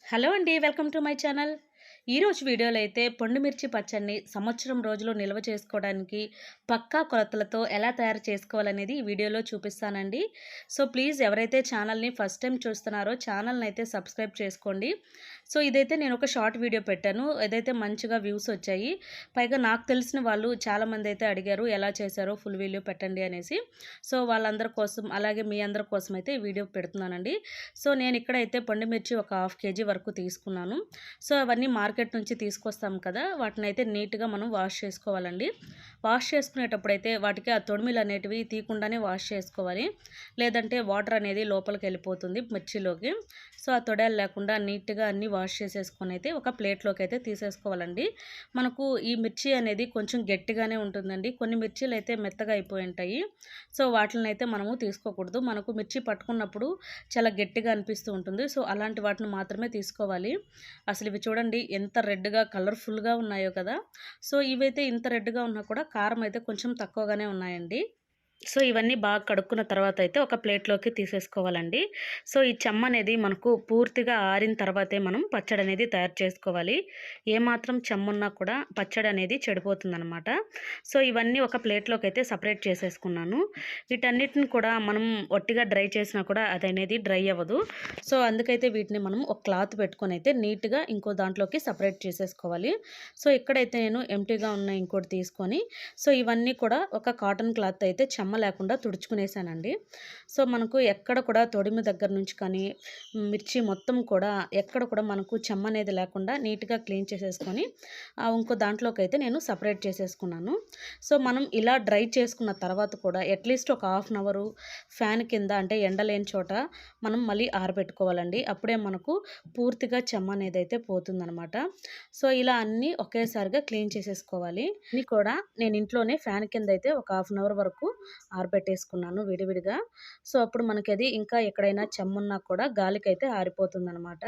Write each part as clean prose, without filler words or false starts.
Hello అండి. Welcome to my channel. ఈరోజు వీడియోలో అయితే పొండు మిర్చి పచ్చడిని సంవత్సరం రోజులు నిల్వ చేసుకోవడానికి పక్కా కొలతలతో ఎలా తయారు చేసుకోవాలనేది ఈ వీడియోలో చూపిస్తానండి. సో ప్లీజ్ ఎవరైతే ఛానల్‌ని ఫస్ట్ టైం చూస్తున్నారో ఛానల్‌ని అయితే సబ్స్క్రైబ్ చేసుకోండి. సో ఇదైతే నేను ఒక షార్ట్ వీడియో పెట్టాను. ఏదైతే మంచిగా వ్యూస్ వచ్చాయి. పైగా నాకు తెలిసిన వాళ్ళు చాలామంది అయితే అడిగారు ఎలా చేశారో ఫుల్ వీడియో పెట్టండి అనేసి. సో వాళ్ళందరి కోసం అలాగే మీ అందరి కోసం అయితే ఈ వీడియో పెడుతున్నానండి. సో నేను ఇక్కడైతే పండు మిర్చి ఒక హాఫ్ కేజీ వరకు తీసుకున్నాను. సో అవన్నీ మార్కెట్ నుంచి తీసుకొస్తాం కదా, వాటిని అయితే నీట్గా మనం వాష్ చేసుకోవాలండి. వాష్ చేసుకునేటప్పుడైతే వాటికి ఆ తొడిమిలు అనేటివి తీయకుండానే వాష్ చేసుకోవాలి, లేదంటే వాటర్ అనేది లోపలికి వెళ్ళిపోతుంది మిర్చిలోకి. సో ఆ తొడలు లేకుండా నీట్గా అన్నీ వాష్ చేసేసుకొని అయితే ఒక ప్లేట్లోకి అయితే తీసేసుకోవాలండి. మనకు ఈ మిర్చి అనేది కొంచెం గట్టిగానే ఉంటుందండి. కొన్ని మిర్చీలు అయితే మెత్తగా అయిపోయి ఉంటాయి. సో వాటిని అయితే మనము తీసుకోకూడదు. మనకు మిర్చి పట్టుకున్నప్పుడు చాలా గట్టిగా అనిపిస్తూ ఉంటుంది. సో అలాంటి వాటిని మాత్రమే తీసుకోవాలి. అసలు ఇవి చూడండి ఎంత రెడ్‌గా కలర్‌ఫుల్‌గా ఉన్నాయో కదా! సో ఇవైతే ఇంత రెడ్‌గా ఉన్నా కూడా కారం అయితే కొంచెం తక్కువగానే ఉన్నాయండి. సో ఇవన్నీ బాగా కడుక్కున్న తర్వాత అయితే ఒక ప్లేట్లోకి తీసేసుకోవాలండి. సో ఈ చెమ్మ అనేది మనకు పూర్తిగా ఆరిన తర్వాతే మనం పచ్చడి అనేది తయారు చేసుకోవాలి. ఏమాత్రం చెమ్మున్నా కూడా పచ్చడి అనేది చెడిపోతుందనమాట. సో ఇవన్నీ ఒక ప్లేట్లోకి అయితే సపరేట్ చేసేసుకున్నాను. వీటన్నిటిని కూడా మనం ఒట్టిగా డ్రై చేసినా కూడా అదనేది డ్రై అవ్వదు. సో అందుకైతే వీటిని మనం ఒక క్లాత్ పెట్టుకొని అయితే నీట్గా ఇంకో దాంట్లోకి సపరేట్ చేసేసుకోవాలి. సో ఇక్కడైతే నేను ఎంప్టీగా ఉన్న ఇంకోటి తీసుకొని సో ఇవన్నీ కూడా ఒక కాటన్ క్లాత్ అయితే చెమ్మ లేకుండా తుడుచుకునేసానండి. సో మనకు ఎక్కడ కూడా తొడిమి దగ్గర నుంచి కానీ మిర్చి మొత్తం కూడా ఎక్కడ కూడా మనకు చెమ్మ అనేది లేకుండా నీట్గా క్లీన్ చేసేసుకొని ఇంకో దాంట్లోకి అయితే నేను సపరేట్ చేసేసుకున్నాను. సో మనం ఇలా డ్రై చేసుకున్న తర్వాత కూడా అట్లీస్ట్ ఒక హాఫ్ అన్ అవరు ఫ్యాన్ కింద అంటే ఎండలేని చోట మనం మళ్ళీ ఆరబెట్టుకోవాలండి. అప్పుడే మనకు పూర్తిగా చెమ్మ అనేది అయితే పోతుందనమాట. సో ఇలా అన్నీ ఒకేసారిగా క్లీన్ చేసేసుకోవాలి. ఇవి కూడా నేను ఇంట్లోనే ఫ్యాన్ కింద అయితే ఒక హాఫ్ అన్ అవర్ వరకు ఆరబెట్టేసుకున్నాను విడివిడిగా. సో అప్పుడు మనకి అది ఇంకా ఎక్కడైనా చెమ్మున్నా కూడా గాలికైతే ఆరిపోతుందనమాట.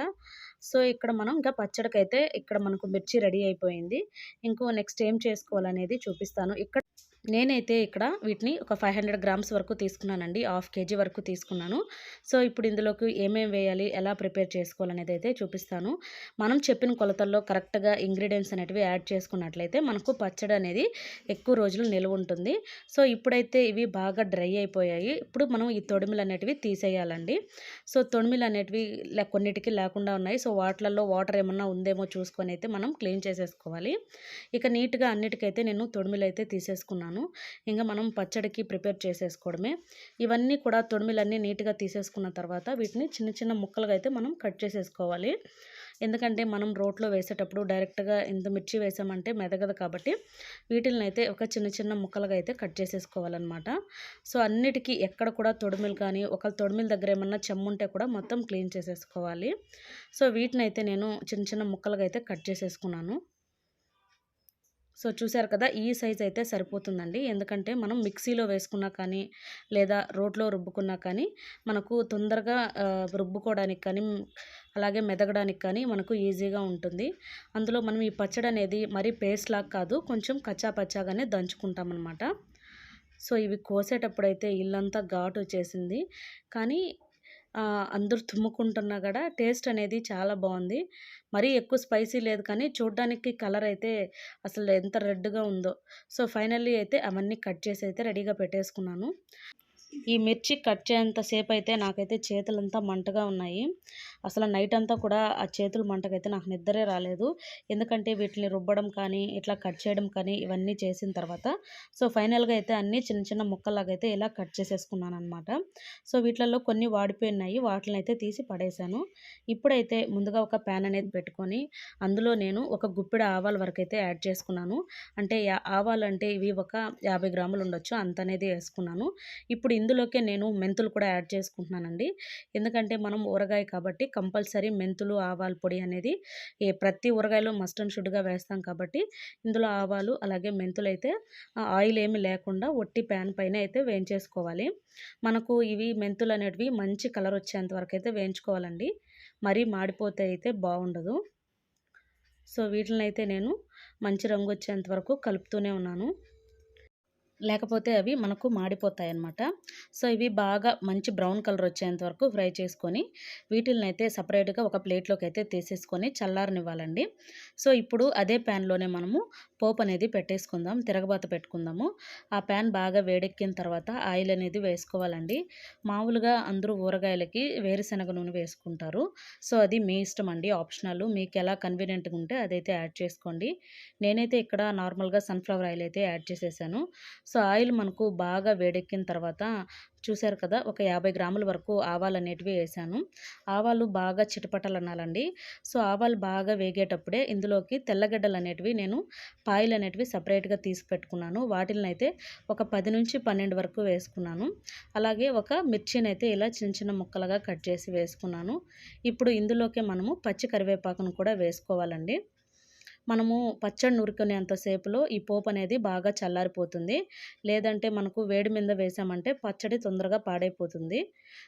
సో ఇక్కడ మనం ఇంకా పచ్చడికైతే ఇక్కడ మనకు మిర్చి రెడీ అయిపోయింది. ఇంకో నెక్స్ట్ ఏం చేసుకోవాలనేది చూపిస్తాను. నేనైతే ఇక్కడ వీటిని ఒక 500 గ్రామ్స్ వరకు తీసుకున్నానండి. హాఫ్ కేజీ వరకు తీసుకున్నాను. సో ఇప్పుడు ఇందులోకి ఏమేమి వేయాలి, ఎలా ప్రిపేర్ చేసుకోవాలనేది అయితే చూపిస్తాను. మనం చెప్పిన కొలతల్లో కరెక్ట్‌గా ఇంగ్రీడియెంట్స్ అనేటివి యాడ్ చేసుకున్నట్లయితే మనకు పచ్చడి అనేది ఎక్కువ రోజులు నిలువ ఉంటుంది. సో ఇప్పుడైతే ఇవి బాగా డ్రై అయిపోయాయి. ఇప్పుడు మనం ఈ తొడిమిలు అనేటివి తీసేయాలండి. సో తొడిమిలు అనేటివి కొన్నిటికి లేకుండా ఉన్నాయి. సో వాటిలలో వాటర్ ఏమన్నా ఉందేమో చూసుకొని అయితే మనం క్లీన్ చేసేసుకోవాలి. ఇక నీట్‌గా అన్నిటికైతే నేను తొడిమిలైతే తీసేసుకున్నాను. ఇంక మనం పచ్చడికి ప్రిపేర్ చేసేసుకోవడమే. ఇవన్నీ కూడా తొడిమిలన్నీ నీట్‌గా తీసేసుకున్న తర్వాత వీటిని చిన్న చిన్న ముక్కలుగా అయితే మనం కట్ చేసేసుకోవాలి. ఎందుకంటే మనం రోట్లో వేసేటప్పుడు డైరెక్ట్‌గా ఇంత మిర్చి వేసామంటే మెదగదు కాబట్టి వీటిల్నైతే ఒక చిన్న చిన్న ముక్కలుగా అయితే కట్ చేసేసుకోవాలనమాట. సో అన్నిటికి ఎక్కడ కూడా తొడిమిలు కానీ ఒకవేళ తొడిమిల దగ్గర ఏమన్నా చెమ్ముంటే కూడా మొత్తం క్లీన్ చేసేసుకోవాలి. సో వీటినైతే నేను చిన్న చిన్న ముక్కలుగా అయితే కట్ చేసేసుకున్నాను. సో చూసారు కదా, ఈ సైజ్ అయితే సరిపోతుందండి. ఎందుకంటే మనం మిక్సీలో వేసుకున్నా కానీ లేదా రోట్లో రుబ్బుకున్నా కానీ మనకు తొందరగా రుబ్బుకోవడానికి కానీ అలాగే మెదగడానికి కానీ మనకు ఈజీగా ఉంటుంది. అందులో మనం ఈ పచ్చడి అనేది మరీ పేస్ట్ లాగా కాదు, కొంచెం కచ్చా పచ్చాగానే దంచుకుంటామన్నమాట. సో ఇవి కోసేటప్పుడైతే ఇల్లంతా ఘాటు వచ్చేసింది. కానీ అందరూ తుమ్ముకుంటున్నా కూడా టేస్ట్ అనేది చాలా బాగుంది. మరీ ఎక్కువ స్పైసీ లేదు కానీ చూడ్డానికి కలర్ అయితే అసలు ఎంత రెడ్‌గా ఉందో. సో ఫైనల్లీ అయితే అవన్నీ కట్ చేసి అయితే రెడీగా పెట్టేసుకున్నాను. ఈ మిర్చి కట్ చేయంత సేపయితే నాకైతే చేతులంతా మంటగా ఉన్నాయి. అసలు నైట్ అంతా కూడా ఆ చేతులు మంటకైతే నాకు నిద్రే రాలేదు. ఎందుకంటే వీటిని రుబ్బడం కానీ, ఇట్లా కట్ చేయడం కానీ ఇవన్నీ చేసిన తర్వాత సో ఫైనల్‌గా అయితే అన్నీ చిన్న చిన్న ముక్కల్లాగా అయితే ఇలా కట్ చేసేసుకున్నాననమాట. సో వీటిలలో కొన్ని వాడిపోయినాయి. వాటిలనైతే తీసి పడేశాను. ఇప్పుడైతే ముందుగా ఒక ప్యాన్ అనేది పెట్టుకొని అందులో నేను ఒక గుప్పెడు ఆవాల వరకైతే యాడ్ చేసుకున్నాను. అంటే ఆవాలంటే ఇవి ఒక 50 గ్రాములు ఉండొచ్చు అంతనేది వేసుకున్నాను. ఇప్పుడు ఇందులోకే నేను మెంతులు కూడా యాడ్ చేసుకుంటున్నానండి. ఎందుకంటే మనం ఊరగాయ కాబట్టి కంపల్సరీ మెంతులు, ఆవాల పొడి అనేది ప్రతి ఊరగాయలో మస్ట్ అండ్ షుడ్‌గా వేస్తాం కాబట్టి ఇందులో ఆవాలు అలాగే మెంతులైతే ఆయిల్ ఏమి లేకుండా ఒట్టి ప్యాన్ పైన అయితే వేయించేసుకోవాలి. మనకు ఇవి మెంతులు అనేటివి మంచి కలర్ వచ్చేంత వరకు అయితే వేయించుకోవాలండి. మరీ మాడిపోతే అయితే బాగుండదు. సో వీటినైతే నేను మంచి రంగు వచ్చేంత వరకు కలుపుతూనే ఉన్నాను. లేకపోతే అవి మనకు మాడిపోతాయన్నమాట. సో, ఇవి బాగా మంచి బ్రౌన్ కలర్ వచ్చేంత వరకు ఫ్రై చేసుకొని, వీటిల్నైతే సెపరేట్‌గా ఒక ప్లేట్‌లోకైతే తీసేసుకొని చల్లారనివ్వాలండి. సో, ఇప్పుడు అదే ప్యాన్‌లోనే మనము పోపనేది పెట్టేసుకుందాం. తిరగబాత పెట్టుకుందాము. ఆ ప్యాన్ బాగా వేడెక్కిన తర్వాత ఆయిల్ అనేది వేసుకోవాలండి. మామూలుగా అందరూ ఊరగాయలకి వేరుశనగ నూనె వేసుకుంటారు. సో, అది మీ ఇష్టం అండి. ఆప్షనల్. మీకెలా కన్వీనియంట్‌గా ఉంటే అదైతే యాడ్ చేసుకోండి. నేనైతే ఇక్కడ నార్మల్‌గా సన్‌ఫ్లవర్ ఆయిల్ అయితే యాడ్ చేసేసాను. సో, ఆయిల్ మనకు బాగా వేడెక్కిన తర్వాత చూసారు కదా! ఒక 50 గ్రాముల వరకు ఆవాలనేటివి ఏసాను. ఆవాలు బాగా చిటపటలనాలండి. సో, ఆవాలు బాగా వేగేటప్పుడే ఇందులోకి తెల్లగడ్డలనేటివి నేను పాయలనేటివి సెపరేట్‌గా తీసి పెట్టుకున్నాను. వాటిలనైతే ఒక 10-12 వరకు వేసుకున్నాను. అలాగే ఒక మిర్చినైతే ఇలా చిన్న చిన్న ముక్కలుగా కట్ చేసి వేసుకున్నాను. ఇప్పుడు ఇందులోకే మనము పచ్చి కరివేపాకును కూడా వేసుకోవాలండి. మనము పచ్చడి నూరుకునేంత సేపులో ఈ పోపు అనేది బాగా చల్లారిపోతుంది. లేదంటే మనకు వేడి మీద వేసామంటే పచ్చడి తొందరగా పాడైపోతుంది.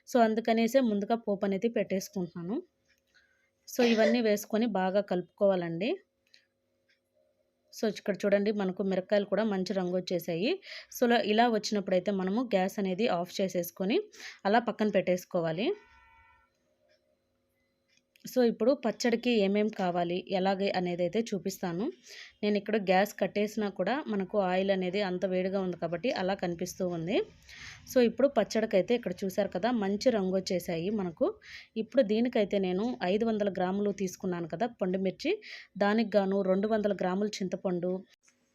సో, అందుకనేసే ముందుగా పోపు అనేది పెట్టేసుకుంటున్నాను. సో, ఇవన్నీ వేసుకొని బాగా కలుపుకోవాలండి. సో, ఇక్కడ చూడండి మనకు మిరపకాయలు కూడా మంచి రంగొచ్చేసాయి. సో, ఇలా వచ్చినప్పుడైతే మనము గ్యాస్ అనేది ఆఫ్ చేసేసుకొని అలా పక్కన పెట్టేసుకోవాలి. సో, ఇప్పుడు పచ్చడికి ఏమేం కావాలి, ఎలాగే అనేదైతే చూపిస్తాను. నేనిక్కడ గ్యాస్ కట్టేసినా కూడా మనకు ఆయిల్ అనేది అంత వేడిగా ఉంది కాబట్టి అలా కనిపిస్తూ ఉంది. సో, ఇప్పుడు పచ్చడికైతే ఇక్కడ చూసారు కదా! మంచి రంగొచ్చేసాయి మనకు. ఇప్పుడు దీనికైతే నేను 500 గ్రాములు తీసుకున్నాను కదా! పండుమిర్చి. దానికి గాను 200 గ్రాములు చింతపండు,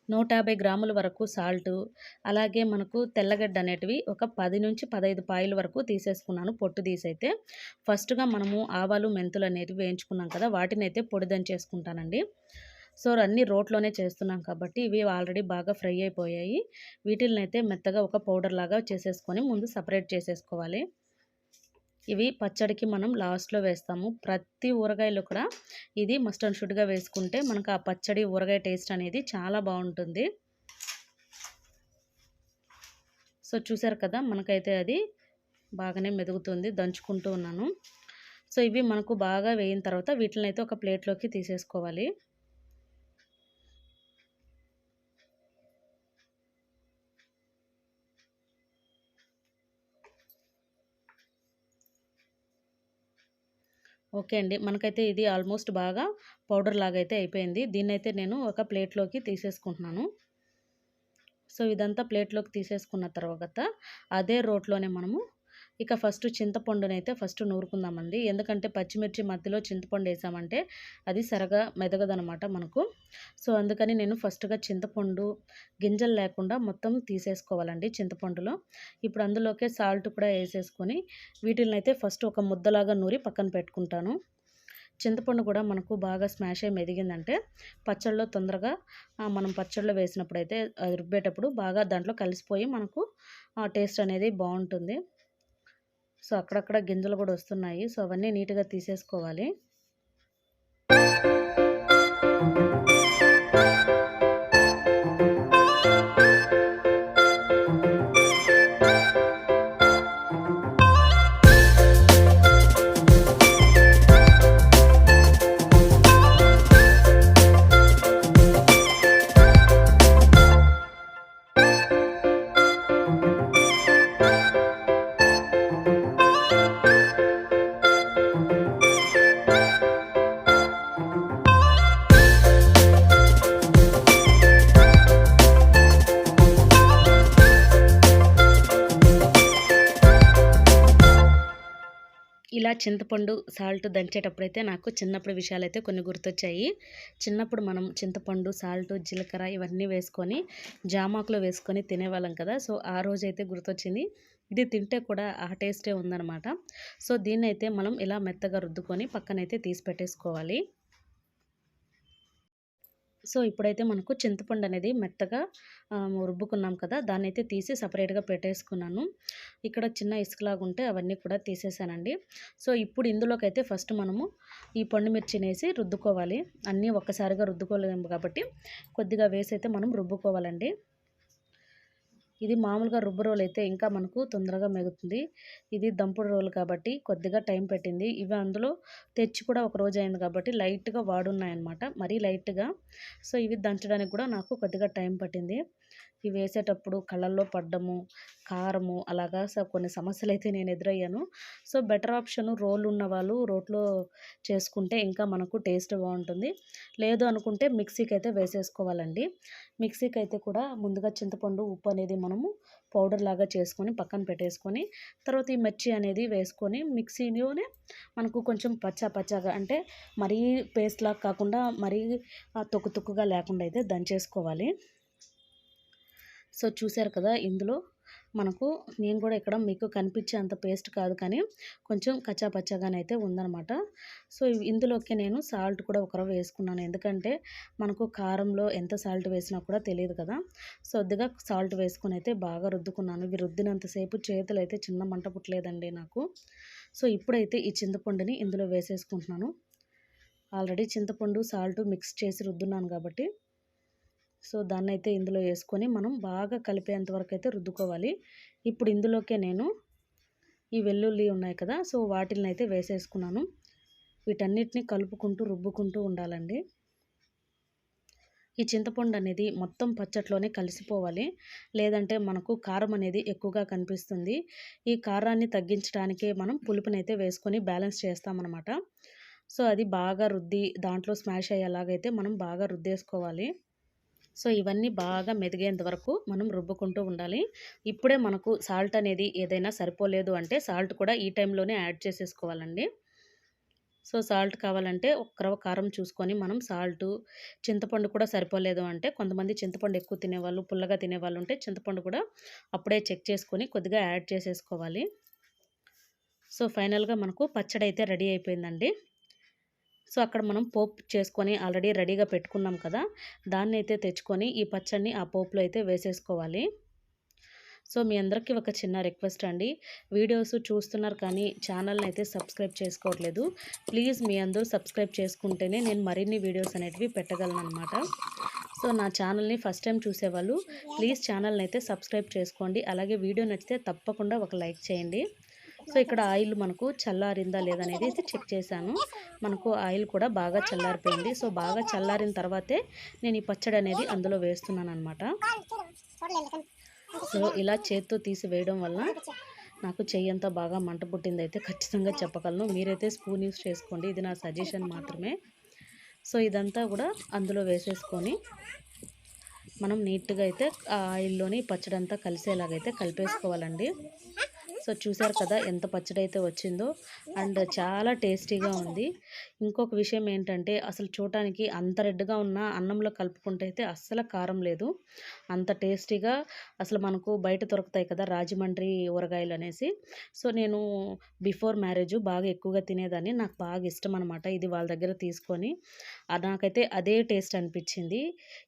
150 గ్రాముల వరకు సాల్టు, అలాగే మనకు తెల్లగడ్డ అనేటివి ఒక 10-15 పాయల వరకు తీసేసుకున్నాను పొట్టు తీసైతే. ఫస్ట్‌గా మనము ఆవాలు, మెంతులు అనేటివి వేయించుకున్నాం కదా! వాటినైతే పొడి దంచేసుకుంటానండి. సో, అన్నీ రోట్లోనే చేస్తున్నాం కాబట్టి ఇవి ఆల్రెడీ బాగా ఫ్రై అయిపోయాయి. వీటిల్నైతే మెత్తగా ఒక పౌడర్ లాగా చేసేసుకొని ముందు సెపరేట్ చేసేసుకోవాలి. ఇవి పచ్చడికి మనం లాస్ట్‌లో వేస్తాము. ప్రతి ఊరగాయలో కూడా ఇది మస్ట్ అండ్ షుడ్‌గా వేసుకుంటే మనకు ఆ పచ్చడి, ఊరగాయ టేస్ట్ అనేది చాలా బావుంటుంది. సో, చూసారు కదా! మనకైతే అది బాగానే మెదుగుతుంది. దంచుకుంటూ ఉన్నాను. సో, ఇవి మనకు బాగా వేగిన తర్వాత వీటిలనైతే ఒక ప్లేట్‌లోకి తీసేసుకోవాలి. ఓకే అండి. మనకైతే ఇది ఆల్మోస్ట్ బాగా పౌడర్ లాగా అయితే అయిపోయింది. దీన్నైతే నేను ఒక ప్లేట్‌లోకి తీసేసుకుంటున్నాను. సో, ఇదంతా ప్లేట్‌లోకి తీసేసుకున్న తర్వాత అదే రోట్లోనే మనము ఇక చింతపండునైతే ఫస్ట్ నూరుకుందామండి. ఎందుకంటే పచ్చిమిర్చి మధ్యలో చింతపండేసామంటే అది సరగా మెదగదనమాట మనకు. సో, అందుకని నేను ఫస్ట్‌గా చింతపండు గింజలు లేకుండా మొత్తం తీసేసుకోవాలండి చింతపండులో. ఇప్పుడు అందులోకే సాల్ట్ కూడా ఏసేసుకొని వీటిల్నైతే ఫస్ట్ ఒక ముద్దలాగా నూరి పక్కన పెట్టుకుంటాను. చింతపండు కూడా మనకు బాగా స్మాష్ అయ్యి మెదిగిందంటే పచ్చడిలో తొందరగా మనం పచ్చడిలో వేసినప్పుడైతే అది రుబ్బేటప్పుడు బాగా దాంట్లో కలిసిపోయి మనకు ఆ టేస్ట్ అనేది బావుంటుంది. సో, అక్కడక్కడ గింజలు కూడా వస్తున్నాయి. సో, అవన్నీ నీట్‌గా తీసేసుకోవాలి. ఇలా చింతపండు, సాల్ట్ దంచేటప్పుడైతే నాకు చిన్నప్పుడు విషయాలైతే కొన్ని గుర్తొచ్చాయి. చిన్నప్పుడు మనం చింతపండు, సాల్టు, జీలకర్ర ఇవన్నీ వేసుకొని జామాకులో వేసుకొని తినేవాళ్ళం కదా! సో, ఆ రోజైతే గుర్తొచ్చింది. ఇది తింటే కూడా ఆ టేస్టే ఉందనమాట. సో, దీన్నైతే మనం ఇలా మెత్తగా రుద్దుకొని పక్కనైతే తీసి పెట్టేసుకోవాలి. సో, ఇప్పుడైతే మనకు చింతపండు అనేది మెత్తగా రుబ్బుకున్నాం కదా! దాన్నైతే తీసి సెపరేట్‌గా పెట్టేసుకున్నాను. ఇక్కడ చిన్న ఇసుకలాగుంటే అవన్నీ కూడా తీసేసానండి. సో, ఇప్పుడు ఇందులోకైతే ఫస్ట్ మనము ఈ పండు మిర్చినేసి రుద్దుకోవాలి. అన్నీ ఒక్కసారిగా రుద్దుకోలేము కాబట్టి కొద్దిగా వేసైతే మనం రుబ్బుకోవాలండి. ఇది మామూలుగా రుబ్బు రోలైతే ఇంకా మనకు తొందరగా మెగుతుంది. ఇది దంపుడు రోలు కాబట్టి కొద్దిగా టైం పట్టింది. ఇవి అందులో తెచ్చి కూడా ఒక రోజు అయింది కాబట్టి లైట్‌గా వాడున్నాయన్నమాట. మరీ లైట్‌గా. సో, ఇవి దంచడానికి కూడా నాకు కొద్దిగా టైం పట్టింది. ఇవి వేసేటప్పుడు కళ్ళల్లో పడ్డము, కారము అలాగా కొన్ని సమస్యలైతే నేను ఎదురయ్యాను. సో, బెటర్ ఆప్షన్ రోలు ఉన్నవాళ్ళు రోట్లో చేసుకుంటే ఇంకా మనకు టేస్ట్ బావుంటుంది. లేదు అనుకుంటే మిక్సీకైతే వేసేసుకోవాలండి. మిక్సీకైతే కూడా ముందుగా చింతపండు, ఉప్పు అనేది మనము పౌడర్ లాగా చేసుకొని పక్కన పెట్టేసుకొని, తర్వాత ఈ మిర్చి అనేది వేసుకొని మిక్సీలోనే మనకు కొంచెం పచ్చాగా అంటే మరీ పేస్ట్‌లాగా కాకుండా మరీ తొక్కు తొక్కుగా లేకుండా అయితే దంచేసుకోవాలి. సో, చూసారు కదా! ఇందులో మనకు నేను కూడా ఇక్కడ మీకు కనిపించేంత పేస్ట్ కాదు కానీ కొంచెం కచ్చా పచ్చాగానైతే ఉందనమాట. సో, ఇందులోకి నేను సాల్ట్ కూడా ఒక రవ్వ వేసుకున్నాను. ఎందుకంటే మనకు కారంలో ఎంత సాల్ట్ వేసినా కూడా తెలియదు కదా! సో, కొద్దిగా సాల్ట్ వేసుకొని అయితే బాగా రుద్దుకున్నాను. ఇవి రుద్దినంత సేపు చేతులైతే చిన్న మంట పుట్టలేదండి నాకు. సో, ఇప్పుడైతే ఈ చింతపండుని ఇందులో వేసేసుకుంటున్నాను. ఆల్రెడీ చింతపండు, సాల్ట్ మిక్స్ చేసి రుద్దున్నాను కాబట్టి సో, దాన్నైతే ఇందులో వేసుకొని మనం బాగా కలిపేంత వరకు అయితే రుద్దుకోవాలి. ఇప్పుడు ఇందులోకే నేను ఈ వెల్లుల్లి ఉన్నాయి కదా! సో, వాటిల్నైతే వేసేసుకున్నాను. వీటన్నిటిని కలుపుకుంటూ, రుబ్బుకుంటూ ఉండాలండి. ఈ చింతపండు అనేది మొత్తం పచ్చట్లోనే కలిసిపోవాలి. లేదంటే మనకు కారం అనేది ఎక్కువగా కనిపిస్తుంది. ఈ కారాన్ని తగ్గించడానికే మనం పులుపునైతే వేసుకొని బ్యాలెన్స్ చేస్తామనమాట. సో, అది బాగా రుద్ది దాంట్లో స్మాష్ అయ్యేలాగైతే మనం బాగా రుద్దేసుకోవాలి. సో, ఇవన్నీ బాగా మెదిగేంత వరకు మనం రుబ్బుకుంటూ ఉండాలి. ఇప్పుడే మనకు సాల్ట్ అనేది ఏదైనా సరిపోలేదు అంటే సాల్ట్ కూడా ఈ టైంలోనే యాడ్ చేసేసుకోవాలండి. సో, సాల్ట్ కావాలంటే ఒక రవ్వ కారం చూసుకొని మనం సాల్టు, చింతపండు కూడా సరిపోలేదు అంటే కొంతమంది చింతపండు ఎక్కువ తినేవాళ్ళు, పుల్లగా తినేవాళ్ళు ఉంటే చింతపండు కూడా అప్పుడే చెక్ చేసుకొని కొద్దిగా యాడ్ చేసేసుకోవాలి. సో, ఫైనల్‌గా మనకు పచ్చడి అయితే రెడీ అయిపోయిందండి. సో, అక్కడ మనం పోపు చేసుకొని ఆల్రెడీ రెడీగా పెట్టుకున్నాం కదా! దాన్నైతే తెచ్చుకొని ఈ పచ్చడిని ఆ పోపులో అయితే వేసేసుకోవాలి. సో, మీ అందరికీ ఒక చిన్న రిక్వెస్ట్ అండి. వీడియోస్ చూస్తున్నారు కానీ ఛానల్‌ని అయితే సబ్స్క్రైబ్ చేసుకోవట్లేదు. ప్లీజ్ మీ అందరూ సబ్స్క్రైబ్ చేసుకుంటేనే నేను మరిన్ని వీడియోస్ అనేటివి పెట్టగలననమాట. సో, నా ఛానల్‌ని ఫస్ట్ టైం చూసేవాళ్ళు ప్లీజ్ ఛానల్‌ని అయితే సబ్స్క్రైబ్ చేసుకోండి. అలాగే వీడియో నచ్చితే తప్పకుండా ఒక లైక్ చేయండి. సో, ఇక్కడ ఆయిల్ మనకు చల్లారిందా లేదనేది అయితే చెక్ చేశాను. మనకు ఆయిల్ కూడా బాగా చల్లారిపోయింది. సో, బాగా చల్లారిన తర్వాతే నేను ఈ పచ్చడి అనేది అందులో వేస్తున్నాననమాట. సో, ఇలా చేత్తో తీసి వేయడం వల్ల నాకు చెయ్యంతా బాగా మంట పుట్టిందైతే ఖచ్చితంగా చెప్పగలను. మీరైతే స్పూన్ యూస్ చేసుకోండి. ఇది నా సజెషన్ మాత్రమే. సో, ఇదంతా కూడా అందులో వేసేసుకొని మనం నీట్‌గా అయితే ఆ ఆయిల్‌లోని పచ్చడంతా కలిసేలాగైతే కలిపేసుకోవాలండి. సో, చూసారు కదా ఎంత పచ్చడైతే వచ్చిందో అండ్ చాలా టేస్టీగా ఉంది. ఇంకొక విషయం ఏంటంటే అసలు చూడటానికి అంత రెడ్‌గా ఉన్న అన్నంలో కలుపుకుంటే అయితే అస్సలు కారం లేదు. అంత టేస్టీగా అసలు మనకు బయట దొరుకుతాయి కదా! రాజమండ్రి ఊరగాయలనేసి. సో, నేను బిఫోర్ మ్యారేజ్ బాగా ఎక్కువగా తినేదాన్ని. నాకు బాగా ఇష్టం అనమాట. ఇది వాళ్ళ దగ్గర తీసుకొని నాకైతే అదే టేస్ట్ అనిపించింది.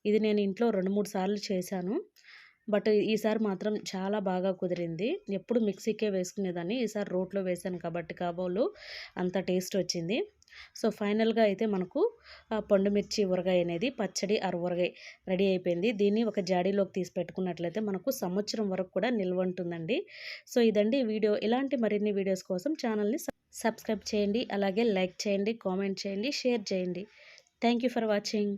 ఇది నేను ఇంట్లో 2, 3 సార్లు చేశాను. బట్ ఈసారి మాత్రం చాలా బాగా కుదిరింది. ఎప్పుడు మిక్సీకే వేసుకునేదాన్ని. ఈసారి రోట్లో వేశాను కాబట్టి కాబోలు అంత టేస్ట్ వచ్చింది. సో, ఫైనల్‌గా అయితే మనకు పండు మిర్చి ఊరగాయ అనేది పచ్చడి ఆర్ ఊరగాయ రెడీ అయిపోయింది. దీన్ని ఒక జాడీలోకి తీసి పెట్టుకున్నట్లయితే మనకు సంవత్సరం వరకు కూడా నిల్వ ఉంటుందండి. సో, ఇదండి వీడియో. ఇలాంటి మరిన్ని వీడియోస్ కోసం ఛానల్‌ని సబ్స్క్రైబ్ చేయండి. అలాగే లైక్ చేయండి, కామెంట్ చేయండి, షేర్ చేయండి. Thank you for watching.